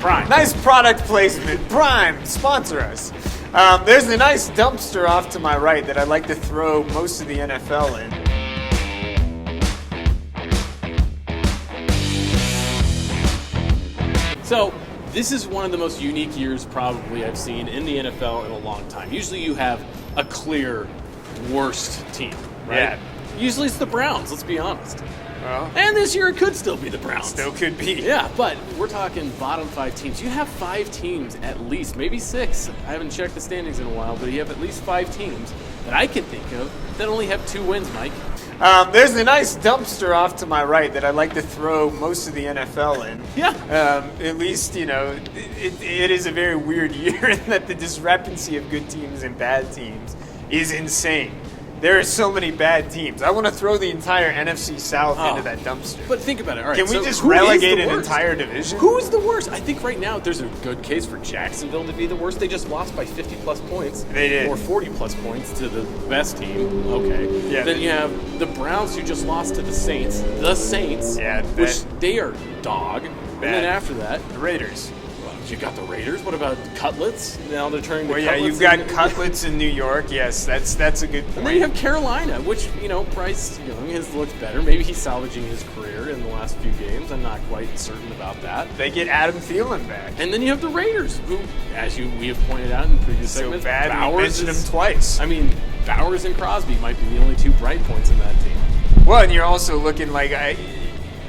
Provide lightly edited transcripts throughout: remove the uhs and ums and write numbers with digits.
Prime. Nice product placement. Prime, sponsor us. There's a nice dumpster off to my right that I'd like to throw most of the NFL in. So, this is one of the most unique years probably I've seen in the NFL in a long time. Usually you have a clear worst team, right? Yeah. Usually it's the Browns, let's be honest. Well, And this year it could still be the Browns. still could be. Yeah, but we're talking bottom 5 teams. You have 5 teams at least, maybe 6. I haven't checked the standings in a while, but you have at least 5 teast that I can think of that only have 2 wins, Mike. There's a nice dumpster off to my right that I'd like to throw most of the NFL in. Yeah. At least, it is a very weird year in that the discrepancy of good teams and bad teams is insane. There are so many bad teams. I want to throw the entire NFC South into that dumpster. But think about it. All right, Can we so just who is relegate the an worst? entire division? Who is the worst? I think right now there's a good case for Jacksonville to be the worst. They just lost by 50-plus points. They did. Or 40-plus points to the best team. Okay. Yeah, then you have the Browns who just lost to the Saints. The Saints. Yeah, which they are dog. And then after that, The Raiders. you got the Raiders. What about Cutlets? Now they're turning to Well, yeah, Cutlets. you've got Cutlets in New York. Yes, that's a good point. And then you have Carolina, which, Bryce Young has looked better. Maybe he's salvaging his career in the last few games. I'm not quite certain about that. They get Adam Thielen back. And then you have the Raiders, who, as we have pointed out in previous So segments, bad we Bowers mentioned is, him twice. I mean, Bowers and Crosby might be the only 2 bright points in that team. Well, and you're also looking like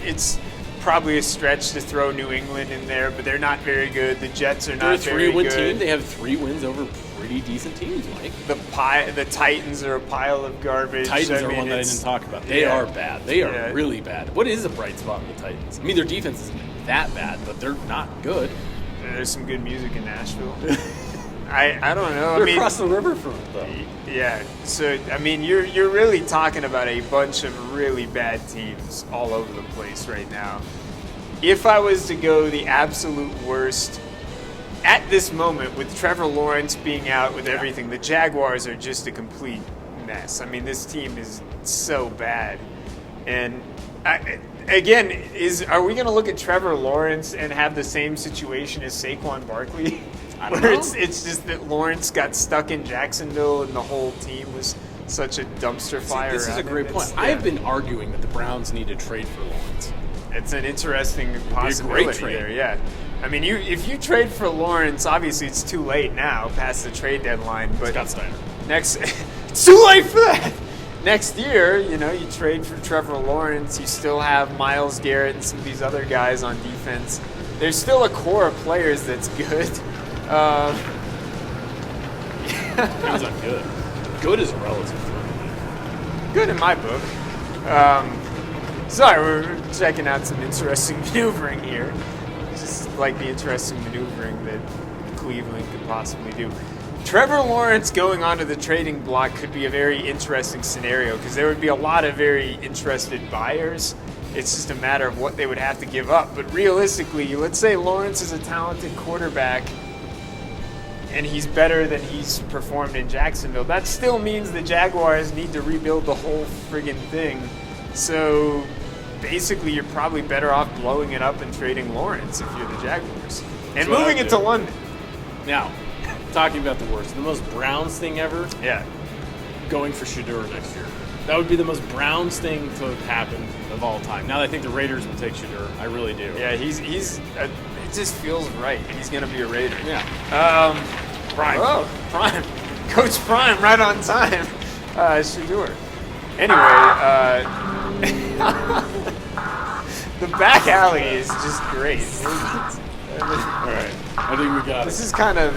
it's probably a stretch to throw New England in there, but they're not very good. The Jets are They're a not very 3-win good. team. They have 3 wins over pretty decent teams, Mike. The Titans are a pile of garbage. Titans are one that I didn't talk about. They are bad. They are really bad. What is a bright spot in the Titans? I mean, their defense isn't that bad, but they're not good. There's some good music in Nashville. I don't know. They're across the river from it, though. Yeah. So I mean, you're really talking about a bunch of really bad teams all over the place right now. If I was to go the absolute worst at this moment, with Trevor Lawrence being out with everything, the Jaguars are just a complete mess. I mean, this team is so bad. And are we going to look at Trevor Lawrence and have the same situation as Saquon Barkley? I don't Where know. it's just that Lawrence got stuck in Jacksonville and the whole team was such a dumpster fire. This is a around great him. point. I've been arguing that the Browns need to trade for Lawrence. It's an interesting possibility great trade. there, yeah. I mean, if you trade for Lawrence, obviously it's too late now, past the trade deadline. But Scott Steiner. It's too late for that. Next year, you trade for Trevor Lawrence. You still have Myles Garrett and some of these other guys on defense. There's still a core of players that's good. Sounds like good. Good is a relative term. Good in my book. Sorry, we're checking out some interesting maneuvering here. Just like the interesting maneuvering that Cleveland could possibly do. Trevor Lawrence going onto the trading block could be a very interesting scenario because there would be a lot of very interested buyers. It's just a matter of what they would have to give up. But realistically, let's say Lawrence is a talented quarterback and he's better than he's performed in Jacksonville. That still means the Jaguars need to rebuild the whole friggin' thing. So basically, you're probably better off blowing it up and trading Lawrence if you're the Jaguars. And moving it to London. Now, talking about the worst, the most Browns thing ever, Yeah. going for Shedeur next year. That would be the most Browns thing to have happened of all time. Now I think the Raiders will take Shedeur. I really do. Yeah, it just feels right. He's going to be a Raider. Yeah. Prime. Oh, Prime. Coach Prime, right on time. Shedeur. Anyway, the back alley is just great. All right. I think we got This it. is kind of